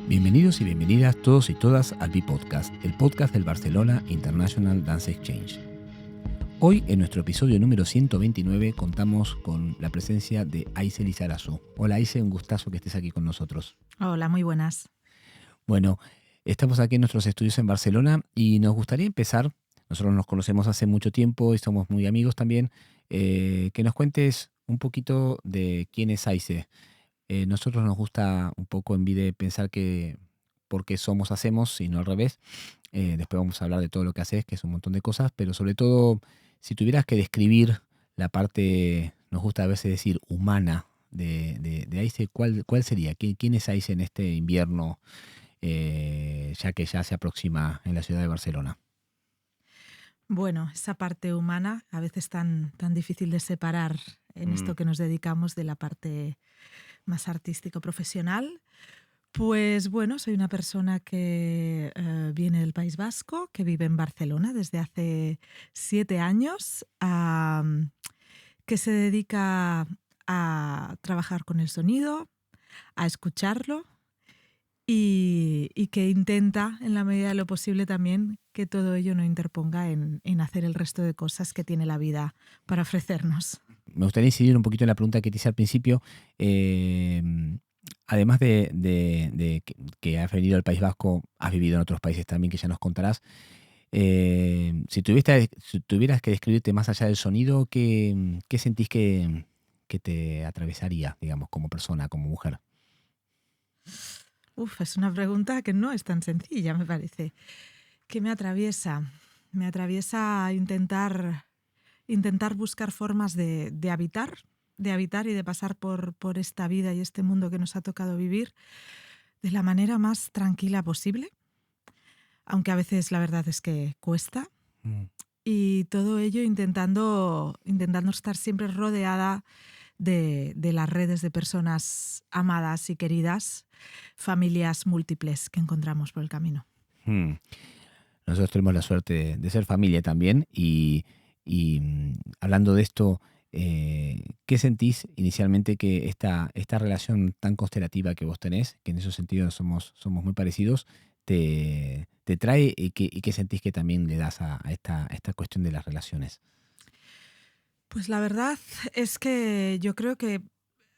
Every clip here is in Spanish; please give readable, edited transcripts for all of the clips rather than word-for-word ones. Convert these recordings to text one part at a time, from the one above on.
Bienvenidos y bienvenidas todos y todas al B-Podcast, el podcast del Barcelona International Dance Exchange. Hoy, en nuestro episodio número 129, contamos con la presencia de Aise Lizarazu. Hola Aise, un gustazo que estés aquí con nosotros. Hola, muy buenas. Bueno, estamos aquí en nuestros estudios en Barcelona y nos gustaría empezar, nosotros nos conocemos hace mucho tiempo y somos muy amigos también, que nos cuentes un poquito de quién es Aise. Nosotros nos gusta un poco en Vide pensar que porque somos hacemos y no al revés. Después vamos a hablar de todo lo que haces, que es un montón de cosas, pero sobre todo, si tuvieras que describir la parte, nos gusta a veces decir, humana de Aise, ¿cuál sería? ¿Quién es Aise en este invierno, ya que ya se aproxima en la ciudad de Barcelona? Bueno, esa parte humana, a veces tan difícil de separar en esto que nos dedicamos de la parte más artístico-profesional. Pues bueno, soy una persona que viene del País Vasco, que vive en Barcelona desde hace 7 años, que se dedica a trabajar con el sonido, a escucharlo y que intenta, en la medida de lo posible también, que todo ello no interponga en hacer el resto de cosas que tiene la vida para ofrecernos. Me gustaría incidir un poquito en la pregunta que te hice al principio. Eh, Además que has venido al País Vasco, has vivido en otros países también que ya nos contarás. Si tuvieras que describirte más allá del sonido, ¿qué sentís que te atravesaría, digamos, como persona, como mujer? Es una pregunta que no es tan sencilla, me parece. ¿Qué me atraviesa? Me atraviesa intentar buscar formas de habitar y de pasar por esta vida y este mundo que nos ha tocado vivir de la manera más tranquila posible, aunque a veces la verdad es que cuesta. Mm. Y todo ello intentando estar siempre rodeada de las redes de personas amadas y queridas, familias múltiples que encontramos por el camino. Mm. Nosotros tenemos la suerte de ser familia también y hablando de esto, ¿qué sentís inicialmente que esta relación tan constelativa que vos tenés, que en esos sentidos somos muy parecidos, te trae y qué sentís que también le das a esta cuestión de las relaciones? Pues la verdad es que yo creo que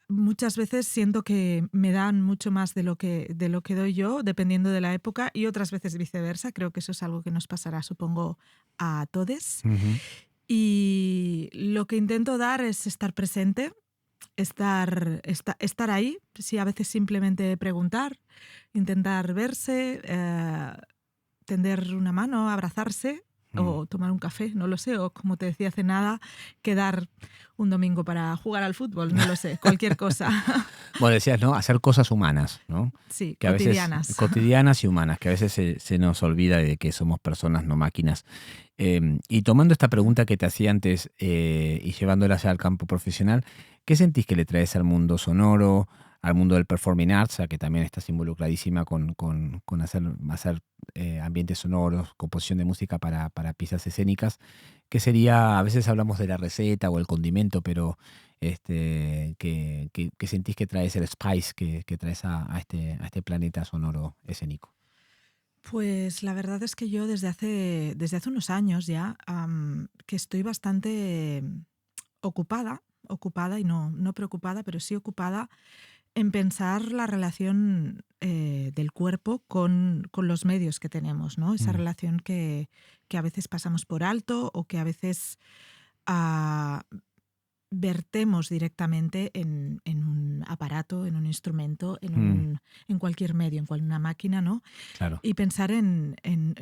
muchas veces siento que me dan mucho más de lo que doy yo, dependiendo de la época, y otras veces viceversa. Creo que eso es algo que nos pasará, supongo, a todos. Ujú. Y lo que intento dar es estar presente, estar ahí, sí, a veces simplemente preguntar, intentar verse, tender una mano, abrazarse Mm. o tomar un café, no lo sé, o como te decía hace nada, quedar un domingo para jugar al fútbol, no lo sé, cualquier cosa. Bueno, decías, ¿no? Hacer cosas humanas, ¿no? Sí, Que a veces, cotidianas. cotidianas y humanas, que a veces se nos olvida de que somos personas, no máquinas. Y tomando esta pregunta que te hacía antes y llevándola ya al campo profesional, ¿qué sentís que le traes al mundo sonoro, al mundo del performing arts, a que también estás involucradísima con hacer ambientes sonoros, composición de música para piezas escénicas? ¿Qué sería, a veces hablamos de la receta o el condimento, pero que sentís que traes el spice que traes a este planeta sonoro escénico? Pues la verdad es que yo desde hace unos años ya, que estoy bastante ocupada y no preocupada, pero sí ocupada en pensar la relación del cuerpo con los medios que tenemos, ¿no? Esa Mm. relación que a veces pasamos por alto o que a veces ah, vertemos directamente en un aparato, en un instrumento, Mm. en cualquier medio, en una máquina, ¿no? Claro. Y pensar en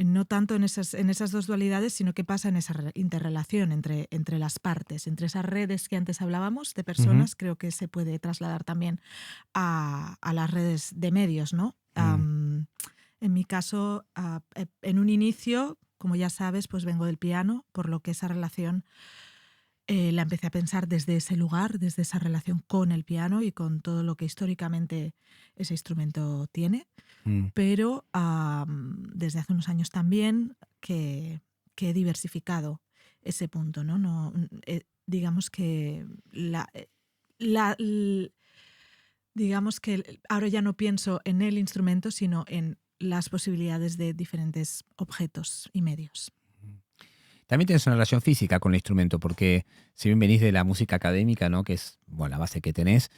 no tanto en esas dos dualidades, sino qué pasa en esa interrelación entre las partes, entre esas redes que antes hablábamos de Ujú. personas, creo que se puede trasladar también a las redes de medios, ¿no? Mm. En mi caso, en un inicio, como ya sabes, pues vengo del piano, por lo que esa relación la empecé a pensar desde ese lugar, desde esa relación con el piano y con todo lo que históricamente ese instrumento tiene. Mm. Pero desde hace unos años también que he diversificado ese punto, ¿no? Digamos que la, Digamos que ahora ya no pienso en el instrumento, sino en las posibilidades de diferentes objetos y medios. También tienes una relación física con el instrumento, porque si bien venís de la música académica, ¿no? Que es bueno, la base que tenés,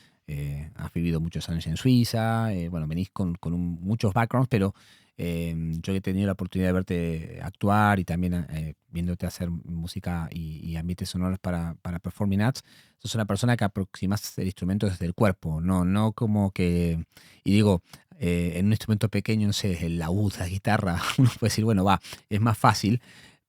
has vivido muchos años en Suiza, bueno, venís con muchos backgrounds, pero yo he tenido la oportunidad de verte actuar y también viéndote hacer música y ambientes sonoros para Performing Arts, sos una persona que aproximás el instrumento desde el cuerpo, no como que, y digo, en un instrumento pequeño, no sé, el laúd, la guitarra, uno puede decir, bueno, va, es más fácil,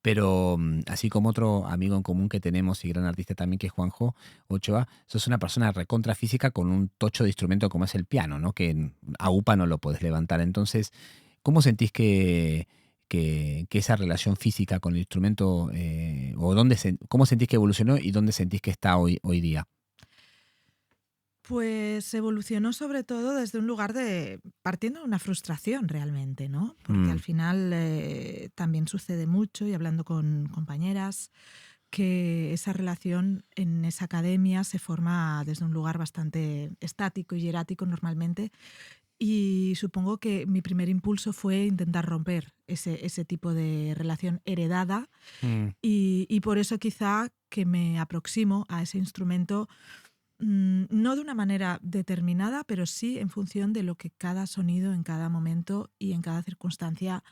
pero así como otro amigo en común que tenemos y gran artista también, que es Juanjo Ochoa, sos una persona recontra física con un tocho de instrumento como es el piano, ¿no? Que a UPA no lo podés levantar. Entonces, ¿cómo sentís que esa relación física con el instrumento, o cómo sentís que evolucionó y dónde sentís que está hoy día? Pues evolucionó sobre todo desde un lugar de partiendo de una frustración realmente, ¿no? Porque al Mm, final también sucede mucho, y hablando con compañeras, que esa relación en esa academia se forma desde un lugar bastante estático y hierático normalmente. Y supongo que mi primer impulso fue intentar romper ese tipo de relación heredada, mm, y por eso quizá que me aproximo a ese instrumento, no de una manera determinada, pero sí en función de lo que cada sonido en cada momento y en cada circunstancia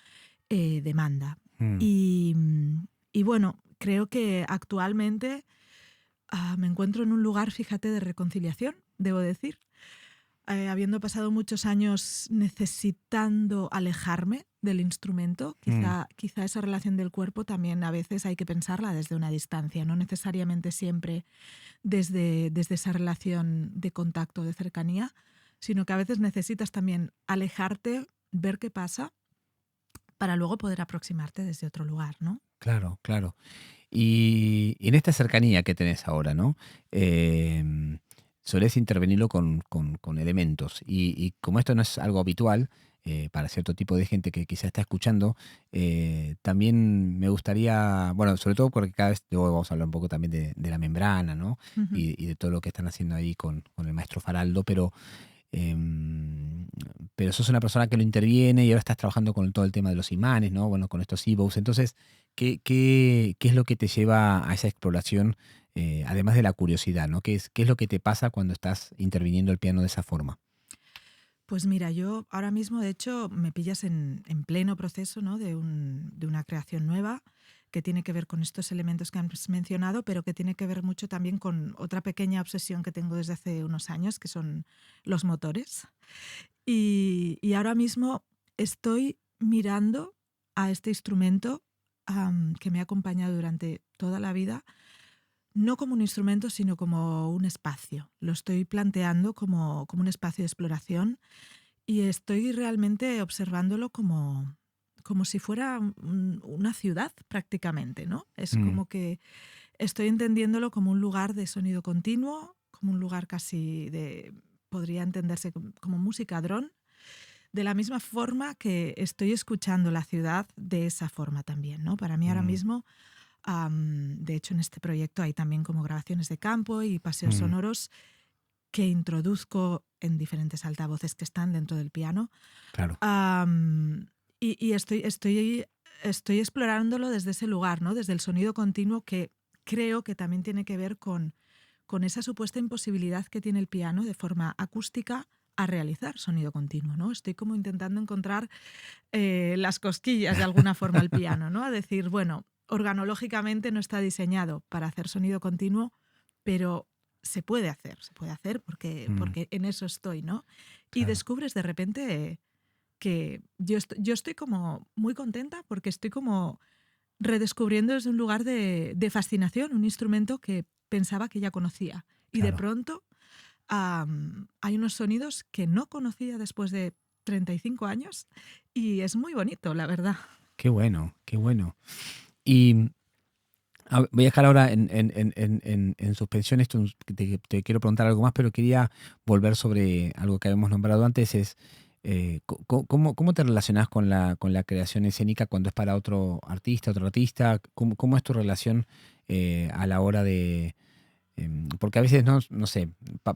demanda. mm. Y, y bueno, creo que actualmente me encuentro en un lugar, fíjate, de reconciliación, debo decir. Habiendo pasado muchos años necesitando alejarme del instrumento, Mm, quizá esa relación del cuerpo también a veces hay que pensarla desde una distancia, no necesariamente siempre desde esa relación de contacto, de cercanía, sino que a veces necesitas también alejarte, ver qué pasa, para luego poder aproximarte desde otro lugar, ¿no? claro, claro. Y en esta cercanía que tenés ahora, ¿no? Solés intervenirlo con elementos. Y como esto no es algo habitual para cierto tipo de gente que quizá está escuchando, también me gustaría, bueno, sobre todo porque cada vez luego vamos a hablar un poco también de la membrana, ¿no? Ujú. Y de todo lo que están haciendo ahí con el maestro Faraldo, Em, pero sos una persona que lo interviene y ahora estás trabajando con todo el tema de los imanes, ¿no? Bueno, con estos e-bows. Entonces, ¿qué es lo que te lleva a esa exploración, además de la curiosidad, ¿no? ¿Qué es lo que te pasa cuando estás interviniendo el piano de esa forma? Pues mira, yo ahora mismo, de hecho, me pillas en pleno proceso, ¿no? De una creación nueva que tiene que ver con estos elementos que has mencionado, pero que tiene que ver mucho también con otra pequeña obsesión que tengo desde hace unos años, que son los motores. Y ahora mismo estoy mirando a este instrumento, que me ha acompañado durante toda la vida, no como un instrumento, sino como un espacio. Lo estoy planteando como un espacio de exploración, y estoy realmente observándolo como si fuera una ciudad prácticamente, ¿no? Es Mm, como que estoy entendiéndolo como un lugar de sonido continuo, como un lugar casi de, podría entenderse como música dron, de la misma forma que estoy escuchando la ciudad de esa forma también, ¿no? Para mí ahora mm, mismo, de hecho en este proyecto hay también como grabaciones de campo y paseos mm, sonoros que introduzco en diferentes altavoces que están dentro del piano. claro, Am, y estoy explorándolo desde ese lugar, ¿no? Desde el sonido continuo, que creo que también tiene que ver con esa supuesta imposibilidad que tiene el piano de forma acústica a realizar sonido continuo, ¿no? Estoy como intentando encontrar las cosquillas de alguna forma al piano, ¿no? A decir, bueno, organológicamente no está diseñado para hacer sonido continuo, pero se puede hacer mm, porque en eso estoy, ¿no? Y claro. descubres de repente que yo estoy como muy contenta porque estoy como redescubriendo desde un lugar de fascinación un instrumento que pensaba que ya conocía. Y de Claro. pronto hay unos sonidos que no conocía después de 35 años, y es muy bonito, la verdad. Qué bueno, qué bueno. Y voy a dejar ahora en suspensión esto, que te quiero preguntar algo más, pero quería volver sobre algo que habíamos nombrado antes, es ¿cómo te relacionás con la creación escénica cuando es para otro artista, otro artista? ¿Cómo es tu relación a la hora Porque a veces, no sé,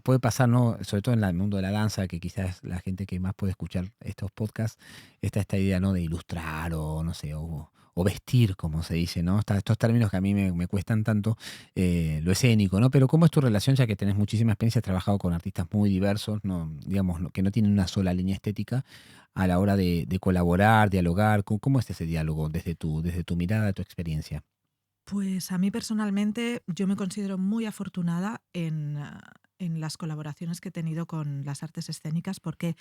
puede pasar, ¿no? Sobre todo en el mundo de la danza, que quizás la gente que más puede escuchar estos podcasts, está esta idea, ¿no? De ilustrar o, no sé, o vestir, como se dice, ¿no? Estos términos que a mí me cuestan tanto, lo escénico, ¿no? Pero ¿cómo es tu relación, ya que tenés muchísima experiencia, has trabajado con artistas muy diversos, ¿no? Digamos, que no tienen una sola línea estética, a la hora de colaborar, dialogar? ¿Cómo es ese diálogo desde tu mirada, tu experiencia? Pues a mí personalmente yo me considero muy afortunada en las colaboraciones que he tenido con las artes escénicas, porque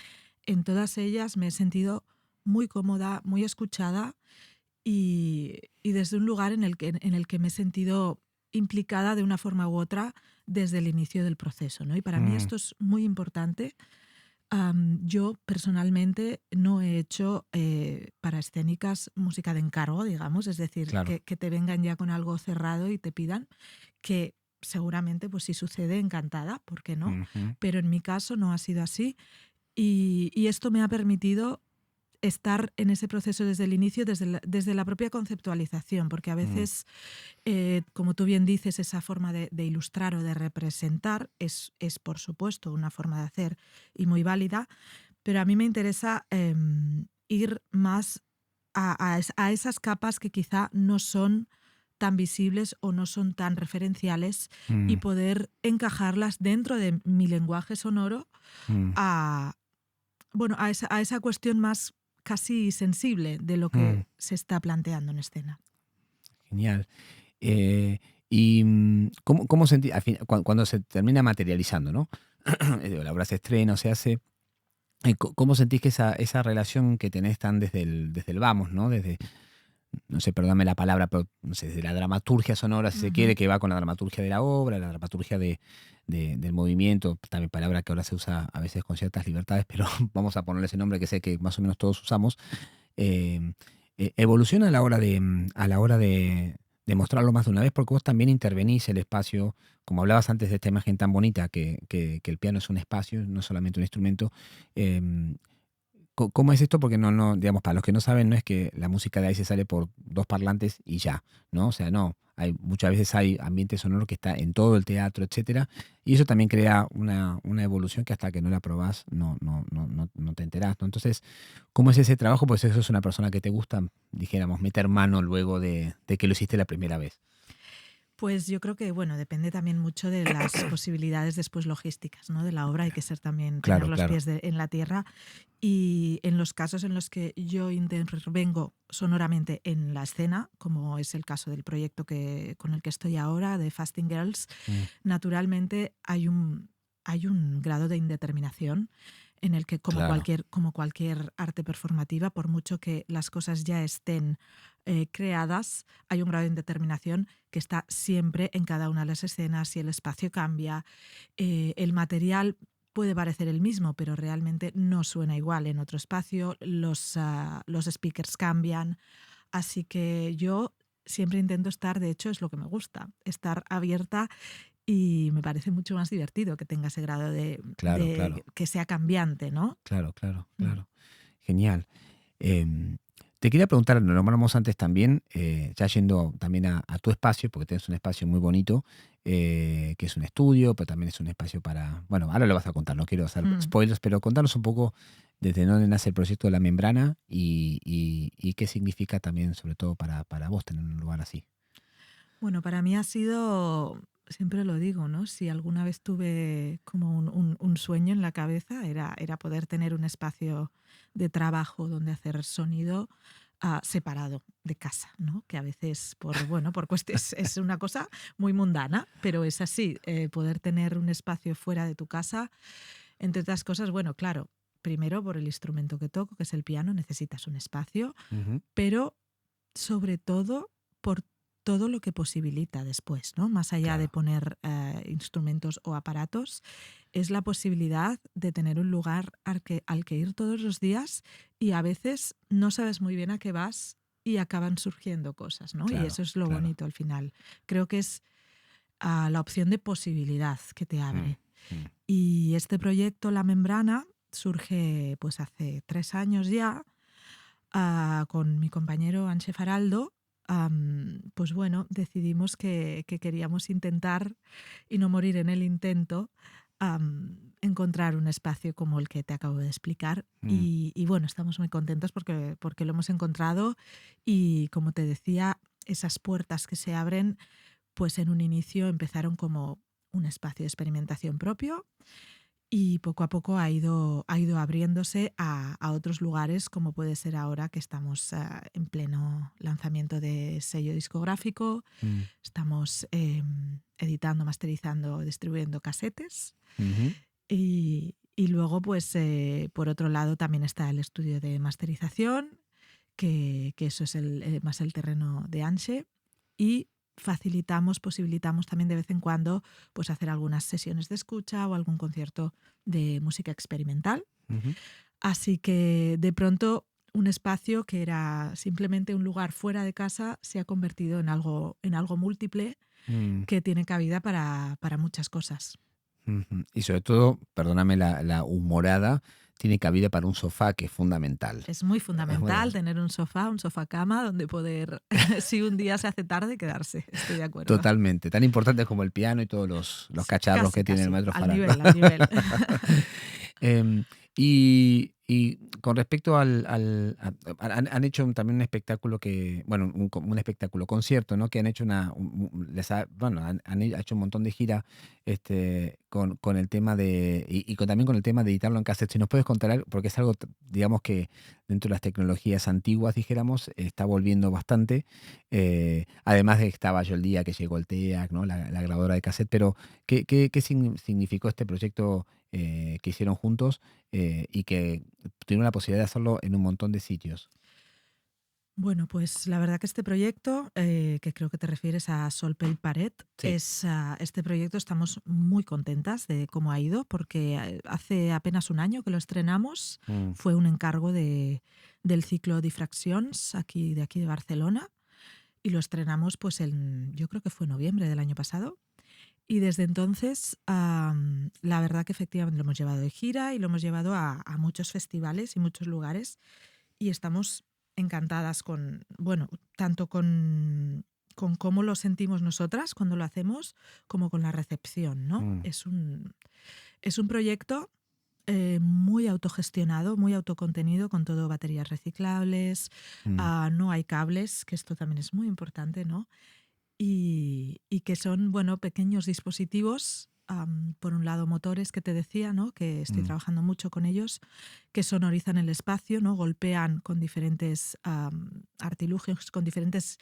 en todas ellas me he sentido muy cómoda, muy escuchada y desde un lugar en el que me he sentido implicada de una forma u otra desde el inicio del proceso, ¿no? Y para mí Mm, esto es muy importante. Yo personalmente no he hecho para escénicas música de encargo, digamos, es decir, claro. que te vengan ya con algo cerrado y te pidan, que seguramente, pues si sucede, encantada, ¿por qué no? Ujú, Pero en mi caso no ha sido así y esto me ha permitido estar en ese proceso desde el inicio, desde la propia conceptualización, porque a mm, veces, como tú bien dices, esa forma de ilustrar o de representar es, por supuesto, una forma de hacer y muy válida, pero a mí me interesa ir más a esas capas que quizá no son tan visibles o no son tan referenciales y mm, poder encajarlas dentro de mi lenguaje sonoro mm, a, bueno, a esa cuestión más casi sensible de lo mm. que se está planteando en escena. Genial. ¿Cómo sentí, cuando se termina materializando, ¿no? La obra se estrena o se hace, ¿cómo sentís que esa relación que tenés tan desde el vamos, ¿no? Desde, no sé, perdóname la palabra, pero no sé, desde la dramaturgia sonora, si se quiere, Ujú. que va con la dramaturgia de la obra, la dramaturgia del movimiento, también palabra que ahora se usa a veces con ciertas libertades, pero vamos a ponerle ese nombre que sé que más o menos todos usamos. eh, Evoluciona a la hora de mostrarlo más de una vez, porque vos también intervenís el espacio, como hablabas antes de esta imagen tan bonita, que el piano es un espacio, no solamente un instrumento. em, ¿Cómo es esto? Porque no, digamos, para los que no saben, no es que la música de ahí se sale por dos parlantes y ya, ¿no? O sea, no. Muchas veces hay ambiente sonoro que está en todo el teatro, etcétera, y eso también crea una evolución que hasta que no la probás no te enterás, ¿no? Entonces, ¿cómo es ese trabajo? Pues eso es una persona que te gusta, dijéramos, meter mano luego de que lo hiciste la primera vez. Pues yo creo que, bueno, depende también mucho de las posibilidades después logísticas, ¿no? De la obra. Hay que ser también, tener Claro, los claro. pies en la tierra. Y en los casos en los que yo intervengo sonoramente en la escena, como es el caso del proyecto con el que estoy ahora, de Fasting Girls, Mm, naturalmente hay un grado de indeterminación en el que, claro, como cualquier arte performativa, por mucho que las cosas ya estén creadas, hay un grado de indeterminación que está siempre en cada una de las escenas. Si el espacio cambia, el material puede parecer el mismo, pero realmente no suena igual en otro espacio, los speakers cambian, así que yo siempre intento estar, de hecho es lo que me gusta, estar abierta y me parece mucho más divertido que tenga ese grado de, claro, de claro, que sea cambiante, ¿no? claro, claro, Mm. claro. Genial. Em, Te quería preguntar, lo nombramos antes también, ya yendo también a tu espacio, porque tienes un espacio muy bonito, que es un estudio, pero también es un espacio para, bueno, ahora lo vas a contar, no quiero hacer Mm. spoilers, pero contanos un poco desde dónde nace el proyecto de la membrana y qué significa también, sobre todo para vos, tener un lugar así. Bueno, para mí ha sido, siempre lo digo, ¿no? Si alguna vez tuve como un sueño en la cabeza, era poder tener un espacio de trabajo donde hacer sonido separado de casa, ¿no? Que a veces, bueno, por cuestiones, es una cosa muy mundana, pero es así, poder tener un espacio fuera de tu casa, entre otras cosas, bueno, claro, primero por el instrumento que toco, que es el piano, necesitas un espacio, Ujú, pero sobre todo por todo lo que posibilita después, ¿no? Más allá de claro, poner instrumentos o aparatos, es la posibilidad de tener un lugar al que ir todos los días y a veces no sabes muy bien a qué vas y acaban surgiendo cosas, ¿no? Y eso claro, es lo claro. bonito al final. Creo que es la opción de posibilidad que te Mm, abre. mm, Y este proyecto, La Membrana, surge pues hace 3 años ya, con mi compañero Anche Faraldo, pues bueno, decidimos que queríamos intentar, y no morir en el intento, encontrar un espacio como el que te acabo de explicar. Mm, Y bueno, estamos muy contentos porque lo hemos encontrado y, como te decía, esas puertas que se abren, pues en un inicio empezaron como un espacio de experimentación propio y poco a poco ha ido abriéndose a otros lugares, como puede ser ahora que estamos en pleno lanzamiento de sello discográfico, mm, estamos editando, masterizando, distribuyendo casetes ujú, y luego, pues por otro lado, también está el estudio de masterización, que eso es más el terreno de Anche, y posibilitamos también de vez en cuando pues hacer algunas sesiones de escucha o algún concierto de música experimental. ujú. Así que de pronto un espacio que era simplemente un lugar fuera de casa se ha convertido en algo múltiple Mm, que tiene cabida para muchas cosas. ujú. Y sobre todo, perdóname la humorada, tiene cabida para un sofá que es fundamental. Es muy Es muy- fundamental tener un sofá cama donde poder, si un día se hace tarde, quedarse. Estoy de acuerdo. Totalmente, tan importante como el piano y todos los Sí, cacharros casi, que tiene el casi, maestro al Farag. nivel, al nivel. Em, y con respecto han hecho también un espectáculo que, bueno, un espectáculo, concierto, ¿no? Que han hecho bueno, han hecho un montón de gira con el tema también con el tema de editarlo en cassette. Si nos puedes contar algo, porque es algo, digamos que dentro de las tecnologías antiguas, dijéramos, está volviendo bastante. Además de que estaba yo el día que llegó el TEAC, ¿no? La grabadora de cassette, pero ¿qué significó este proyecto que hicieron juntos y que tuvieron la posibilidad de hacerlo en un montón de sitios? Bueno, pues la verdad que este proyecto, que creo que te refieres a Solpell Paret, Sí. este proyecto estamos muy contentas de cómo ha ido, porque hace apenas un año que lo estrenamos, Mm, fue un encargo del ciclo Diffraccions de aquí de Barcelona, y lo estrenamos pues yo creo que fue en noviembre del año pasado. Y desde entonces, la verdad que efectivamente lo hemos llevado de gira y lo hemos llevado a muchos festivales y muchos lugares y estamos encantadas con, bueno, tanto con cómo lo sentimos nosotras cuando lo hacemos, como con la recepción, ¿no? mm, Es un proyecto muy autogestionado, muy autocontenido, con todo baterías reciclables, mm, no hay cables, que esto también es muy importante, ¿no? Y que son, bueno, pequeños dispositivos, por un lado motores que te decía, ¿no? Que estoy mm, trabajando mucho con ellos, que sonorizan el espacio, ¿no? Golpean con diferentes artilugios, con diferentes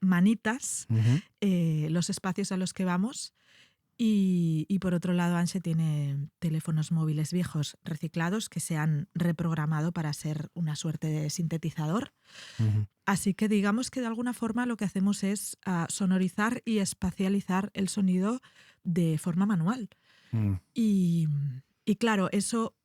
manitas, ujú, los espacios a los que vamos. Y por otro lado, Anse tiene teléfonos móviles viejos reciclados que se han reprogramado para ser una suerte de sintetizador. ujú, Así que digamos que de alguna forma lo que hacemos es sonorizar y espacializar el sonido de forma manual. mm, Y, y claro, eso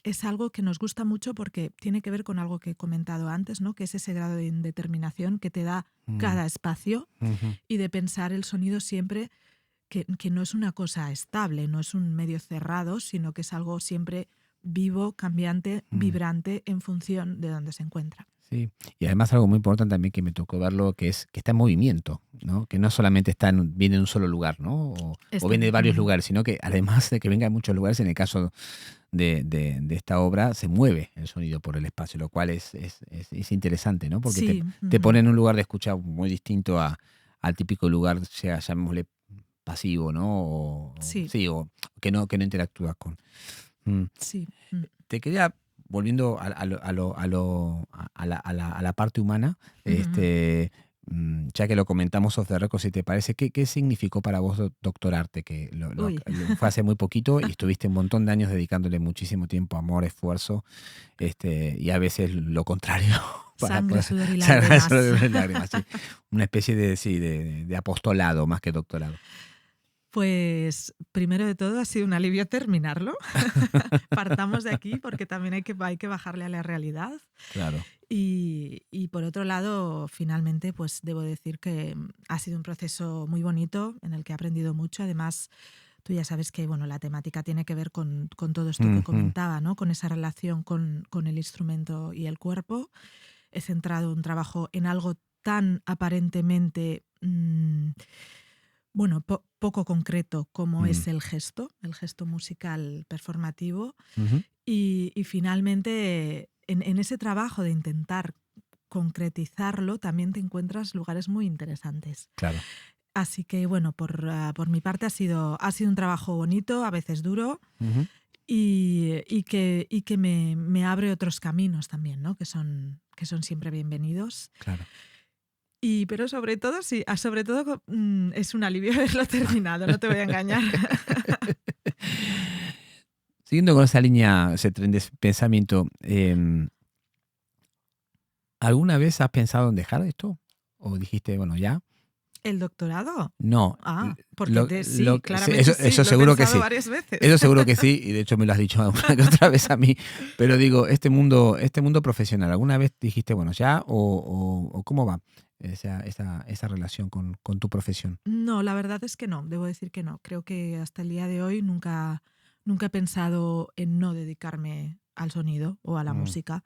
es algo que nos gusta mucho porque tiene que ver con algo que he comentado antes, ¿no? Que es ese grado de indeterminación que te da mm, cada espacio ujú, y de pensar el sonido siempre que no es una cosa estable, no es un medio cerrado, sino que es algo siempre vivo, cambiante, mm. vibrante en función de dónde se encuentra. Sí, y además algo muy importante también que me tocó verlo, que es que está en movimiento, ¿no? Que no solamente viene de un solo lugar, ¿no? O viene de varios Ujú. lugares, sino que además de que venga de muchos lugares, en el caso de esta obra, se mueve el sonido por el espacio, lo cual es interesante, ¿no? Porque Sí, te ujú. pone en un lugar de escucha muy distinto al típico lugar, sea, llamémosle pasivo, ¿no? Sí, Sí, o que no interactúas con. Mm. sí. Te quería, volviendo a la parte humana, Ujú. ya que lo comentamos off the record, si te parece, ¿qué significó para vos doctorarte? Que Uy, fue hace muy poquito y estuviste un montón de años dedicándole muchísimo tiempo, amor, esfuerzo, y a veces lo contrario. Para sangre, poder sudor y sacar lágrimas. solo de lágrimas, sí. Una especie sí, de apostolado más que doctorado. Pues primero de todo ha sido un alivio terminarlo. Partamos de aquí porque también hay que bajarle a la realidad. Claro. Y por otro lado, finalmente, pues debo decir que ha sido un proceso muy bonito en el que he aprendido mucho. Además, tú ya sabes que bueno, la temática tiene que ver con todo esto que Ujú, comentaba, ¿no? Con esa relación con el instrumento y el cuerpo. he centrado un trabajo en algo tan aparentemente, poco concreto como es Mm. el gesto musical performativo. Ujú. Y finalmente, en ese trabajo de intentar concretizarlo, también te encuentras lugares muy interesantes. Claro. Así que, bueno, por mi parte ha sido un trabajo bonito, a veces duro, Ujú. y que me abre otros caminos también, ¿no? Que son siempre bienvenidos. Claro. Pero sobre todo, sí, sobre todo es un alivio haberlo terminado, no te voy a engañar. Siguiendo con esa línea, ese tren de pensamiento, ¿alguna vez has pensado en dejar esto? ¿O dijiste, bueno, ya? ¿El doctorado? No. Porque sí, Sí, claramente sí, eso lo he seguro que pensado sí. varias veces. Eso seguro que sí, y de hecho me lo has dicho una que otra vez a mí. Pero digo, este mundo profesional, ¿alguna vez dijiste, bueno, ya? ¿O cómo va esa relación con tu profesión? No, la verdad es que no, debo decir que no. Creo que hasta el día de hoy nunca he pensado en no dedicarme al sonido o a la Mm, música.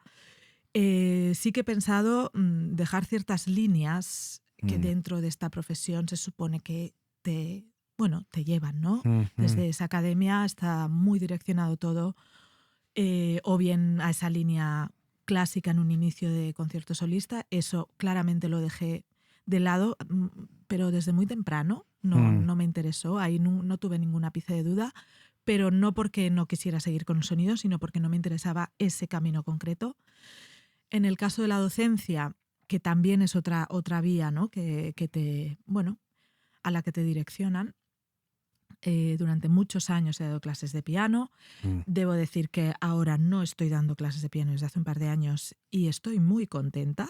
Sí que he pensado dejar ciertas líneas que mm, dentro de esta profesión se supone que te llevan, ¿no? mm, Desde esa academia está muy direccionado todo, o bien a esa línea clásica en un inicio de concierto solista. Eso claramente lo dejé de lado, pero desde muy temprano mm, no me interesó, ahí no tuve ningún ápice de duda, pero no porque no quisiera seguir con el sonido, sino porque no me interesaba ese camino concreto. En el caso de la docencia, que también es otra vía, ¿no? A la que te direccionan. Durante muchos años he dado clases de piano. mm. Debo decir que ahora no estoy dando clases de piano desde hace un par de años y estoy muy contenta.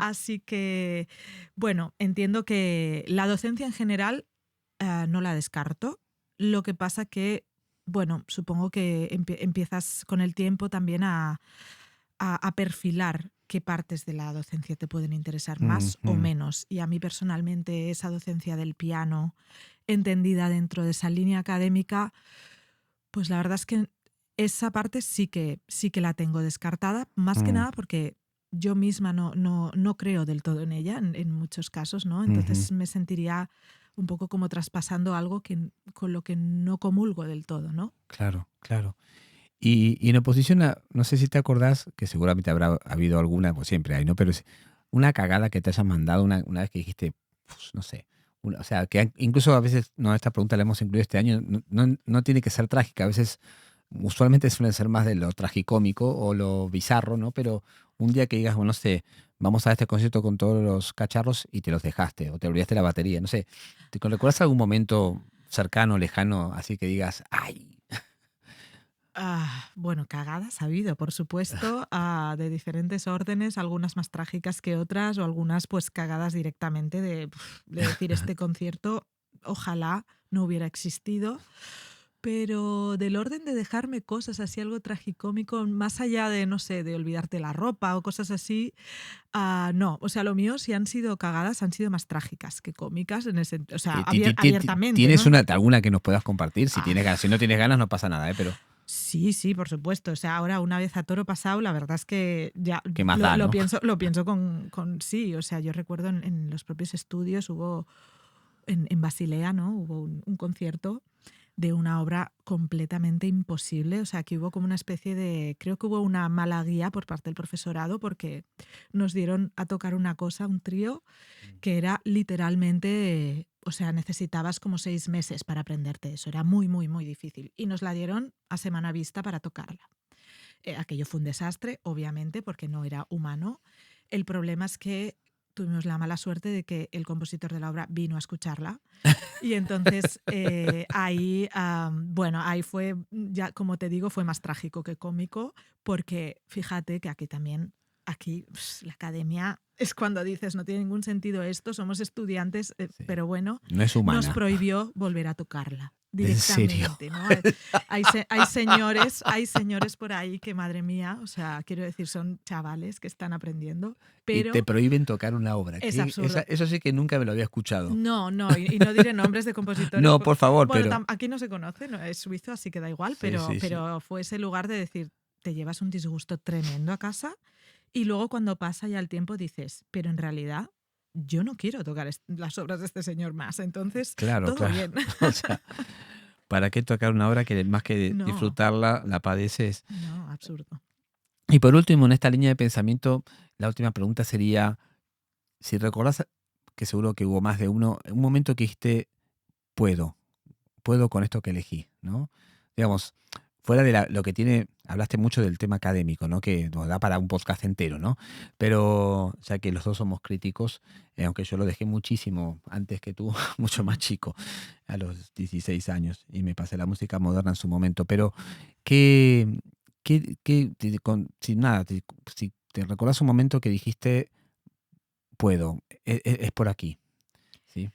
Así que, bueno, entiendo que la docencia en general no la descarto. Lo que pasa que, bueno, supongo que empiezas con el tiempo también a perfilar qué partes de la docencia te pueden interesar más o menos. Y a mí personalmente esa docencia del piano entendida dentro de esa línea académica, pues la verdad es que esa parte sí que la tengo descartada, más que nada porque yo misma no creo del todo en ella en muchos casos, ¿no? Entonces me sentiría un poco como traspasando algo con lo que no comulgo del todo, ¿no? Claro, claro. Y en oposición a, no sé si te acordás, que seguramente habrá habido alguna, pues siempre hay, ¿no? Pero es una cagada que te hayan mandado una vez que dijiste, pues, no sé, o sea, que incluso a veces, no, esta pregunta la hemos incluido este año, no tiene que ser trágica, a veces, usualmente suelen ser más de lo tragicómico o lo bizarro, ¿no? Pero un día que digas, bueno, no sé, vamos a este concierto con todos los cacharros y te los dejaste, o te olvidaste la batería, no sé, ¿te recuerdas algún momento cercano, lejano, así que digas, ay? Bueno, cagadas ha habido, por supuesto, de diferentes órdenes, algunas más trágicas que otras, o algunas pues cagadas directamente de decir este concierto ojalá no hubiera existido. Pero del orden de dejarme cosas así, algo tragicómico, más allá de, no sé, de olvidarte la ropa o cosas así, no. O sea, lo mío, si han sido cagadas, han sido más trágicas que cómicas, o sea, abiertamente, ¿Tienes ¿no? alguna que nos puedas compartir? Si Ah, tienes ganas, si no tienes ganas, no pasa nada, ¿eh? Pero Sí, por supuesto. O sea, ahora una vez a toro pasado, la verdad es que ya ¿qué más da, no? lo pienso con sí. O sea, yo recuerdo en los propios estudios hubo en Basilea, ¿no? Hubo un concierto de una obra completamente imposible. O sea, que hubo como una especie de, creo que hubo una mala guía por parte del profesorado porque nos dieron a tocar una cosa, un trío, que era literalmente, o sea, necesitabas como 6 meses para aprenderte eso, era muy, muy, muy difícil. Y nos la dieron a semana vista para tocarla. Aquello fue un desastre, obviamente, porque no era humano. El problema es que tuvimos la mala suerte de que el compositor de la obra vino a escucharla. Y entonces ahí fue, ya como te digo, fue más trágico que cómico, porque fíjate que aquí la academia es cuando dices no tiene ningún sentido esto, somos estudiantes, Sí. pero bueno, No es nos humana. prohibió volver a tocarla ¿En serio? directamente, ¿no? Hay señores por ahí que, madre mía, o sea, quiero decir, son chavales que están aprendiendo, Y te pero prohíben tocar una obra. es absurdo. Eso sí que nunca me lo había escuchado. No, y no diré nombres de compositores. No, por favor, Bueno, pero aquí no se conoce, no, es suizo, así que da igual, sí, sí, sí. pero fue ese lugar de decir, te llevas un disgusto tremendo a casa Y luego cuando pasa ya el tiempo dices, pero en realidad yo no quiero tocar las obras de este señor más, entonces Claro, todo claro. bien. O sea, ¿para qué tocar una obra que más que No, disfrutarla, la padeces? no, absurdo. Y por último, en esta línea de pensamiento, la última pregunta sería, si recordás, que seguro que hubo más de uno, un momento que dijiste, puedo, puedo con esto que elegí, ¿no? Digamos, fuera de lo que tiene, hablaste mucho del tema académico, ¿no? Que nos da para un podcast entero, ¿no? Pero ya que los dos somos críticos, aunque yo lo dejé muchísimo antes que tú, mucho más Ujú. chico, a los 16 años, y me pasé la música moderna en su momento, pero ¿qué, si nada, si te recordás un momento que dijiste, puedo, es por aquí, ¿sí?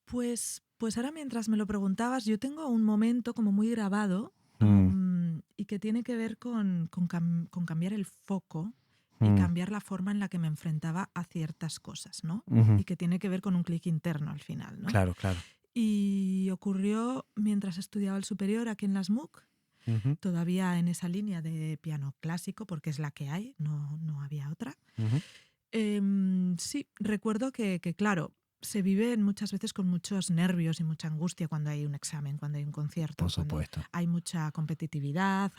Pues ahora mientras me lo preguntabas, yo tengo un momento como muy grabado Mm, y que tiene que ver con cambiar el foco y mm, cambiar la forma en la que me enfrentaba a ciertas cosas, ¿no? ujú. Y que tiene que ver con un clic interno al final, ¿no? Claro, claro. Y ocurrió mientras estudiaba el superior aquí en las MUC, Ujú, todavía en esa línea de piano clásico, porque es la que hay, no había otra. ujú. Sí, recuerdo que, claro, se vive muchas veces con muchos nervios y mucha angustia cuando hay un examen, cuando hay un Por concierto, cuando supuesto. hay mucha competitividad,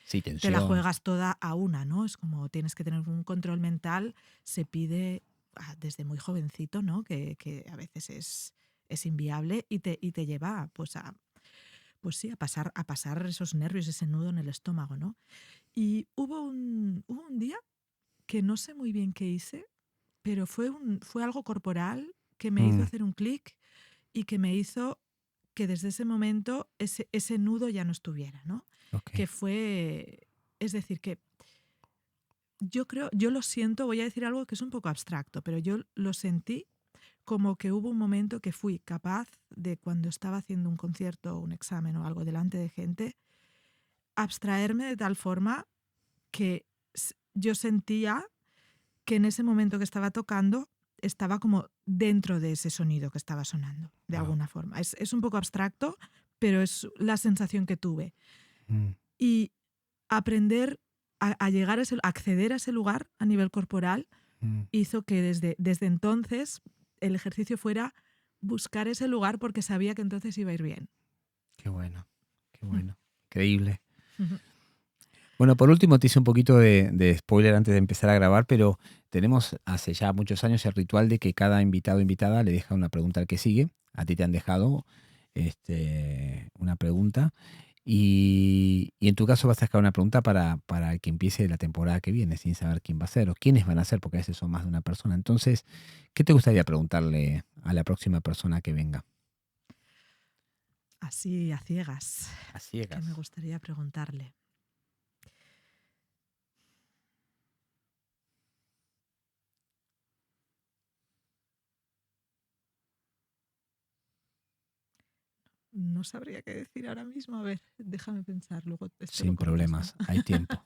Sí, te la tensión. juegas toda a una, ¿no? Es como tienes que tener un control mental, se pide desde muy jovencito, ¿no? Que a veces es inviable y te lleva pues pues sí, a pasar esos nervios, ese nudo en el estómago, ¿no? Y hubo un día que no sé muy bien qué hice, pero fue algo corporal que me hizo Mm, hacer un clic y que me hizo que desde ese momento ese nudo ya no estuviera, ¿no? ok. Que fue, es decir, que yo lo siento, voy a decir algo que es un poco abstracto, pero yo lo sentí como que hubo un momento que fui capaz de, cuando estaba haciendo un concierto o un examen o algo delante de gente, abstraerme de tal forma que yo sentía que en ese momento que estaba tocando estaba como dentro de ese sonido que estaba sonando, de Wow. alguna forma. Es un poco abstracto, pero es la sensación que tuve. Mm, Y aprender a llegar a acceder a ese lugar a nivel corporal mm. hizo que desde entonces el ejercicio fuera buscar ese lugar porque sabía que entonces iba a ir bien. Qué bueno, qué Mm. bueno. Increíble. Bueno, por último te hice un poquito de spoiler antes de empezar a grabar, pero tenemos hace ya muchos años el ritual de que cada invitado o invitada le deja una pregunta al que sigue. A ti te han dejado una pregunta. Y en tu caso vas a sacar una pregunta para el que empiece la temporada que viene, sin saber quién va a ser o quiénes van a ser, porque a veces son más de una persona. Entonces, ¿qué te gustaría preguntarle a la próxima persona que venga? Así a ciegas, A que me ciegas. gustaría preguntarle. No sabría qué decir ahora mismo. A ver, déjame pensar, luego esto lo Sin cortas, ¿no? problemas, hay tiempo.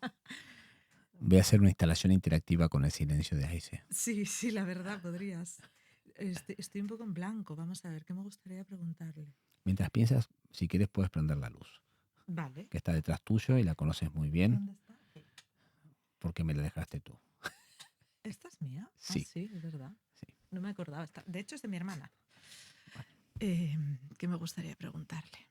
Voy a hacer una instalación interactiva con el silencio de Aice. Sí, sí, la verdad, podrías. Estoy un poco en blanco. Vamos a ver, ¿qué me gustaría preguntarle? Mientras piensas, si quieres puedes prender la luz, Vale. que está detrás tuyo y la conoces muy bien, ¿Dónde está? Aquí. porque me la dejaste tú. ¿Esta es mía? Ah, Sí, sí, es verdad. sí. No me acordaba. De hecho, es de mi hermana. Bueno, ¿Qué me gustaría preguntarle?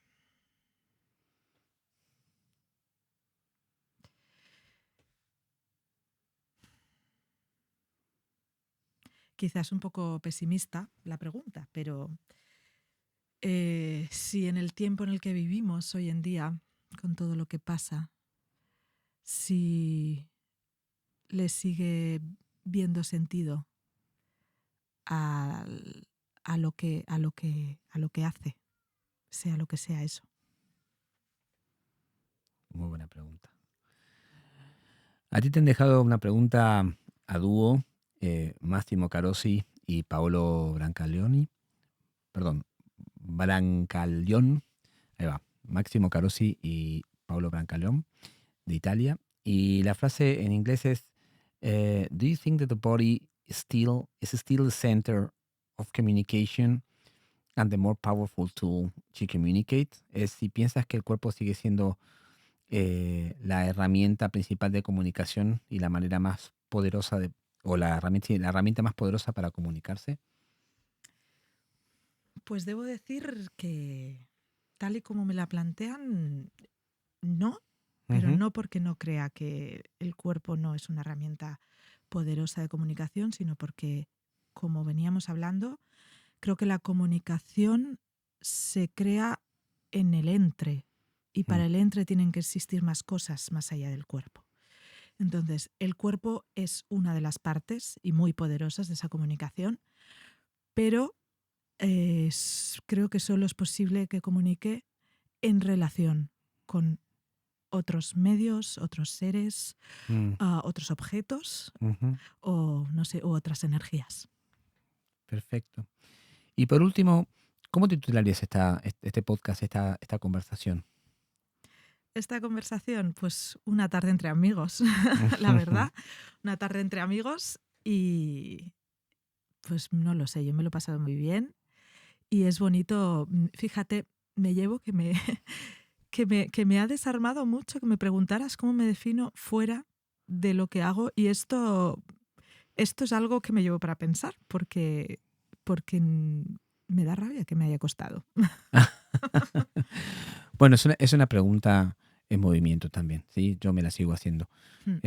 Quizás un poco pesimista la pregunta, pero si en el tiempo en el que vivimos hoy en día, con todo lo que pasa, si le sigue viendo sentido al- a lo que hace, sea lo que sea eso. muy buena pregunta. A ti te han dejado una pregunta a dúo, Massimo Carosi y Paolo Brancaleoni. Perdón, Brancaleón. Ahí va. Máximo Carosi y Paolo Brancaleón, de Italia. Y la frase en inglés es, Do you think that the body is still the center of communication and the more powerful tool to communicate? Es si piensas que el cuerpo sigue siendo la herramienta principal de comunicación y la manera más poderosa o la herramienta más poderosa para comunicarse? Pues debo decir que tal y como me la plantean, no, pero Ujú, no porque no crea que el cuerpo no es una herramienta poderosa de comunicación, sino porque, como veníamos hablando, creo que la comunicación se crea en el entre y mm, para el entre tienen que existir más cosas más allá del cuerpo. Entonces, el cuerpo es una de las partes y muy poderosas de esa comunicación, pero creo que solo es posible que comunique en relación con otros medios, otros seres, mm, otros objetos ujú. o no sé, u otras energías. Perfecto. Y por último, ¿cómo titularías este podcast, esta conversación? Esta conversación, pues una tarde entre amigos, la verdad, una tarde entre amigos y pues no lo sé, yo me lo he pasado muy bien y es bonito, fíjate, me llevo que me ha desarmado mucho que me preguntaras cómo me defino fuera de lo que hago y esto es algo que me llevo para pensar porque me da rabia que me haya costado. Bueno, es una pregunta en movimiento también, ¿sí? Yo me la sigo haciendo. Mm,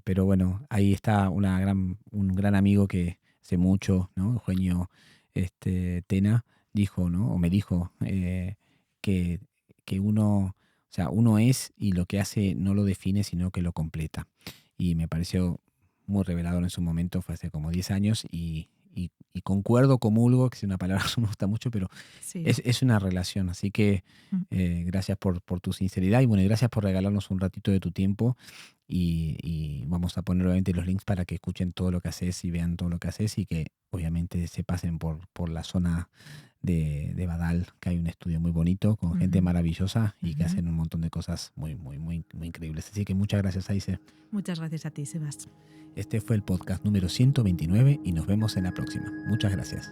Pero bueno, ahí está un gran amigo que hace mucho, ¿no? Eugenio Tena dijo, ¿no? O me dijo que, que uno es y lo que hace no lo define, sino que lo completa. Y me pareció muy revelador en su momento, fue hace como 10 años y concuerdo, comulgo, que es una palabra que me gusta mucho, pero sí. es una relación. Así que Mm, gracias por tu sinceridad y bueno, y gracias por regalarnos un ratito de tu tiempo y vamos a poner obviamente los links para que escuchen todo lo que haces y vean todo lo que haces y que obviamente se pasen por la zona de Badal, que hay un estudio muy bonito con gente ujú, maravillosa y que ujú. hacen un montón de cosas muy, muy, muy, muy increíbles. Así que muchas gracias, Aice. Muchas gracias a ti, Sebas. Este fue el podcast número 129 y nos vemos en la próxima. Muchas gracias.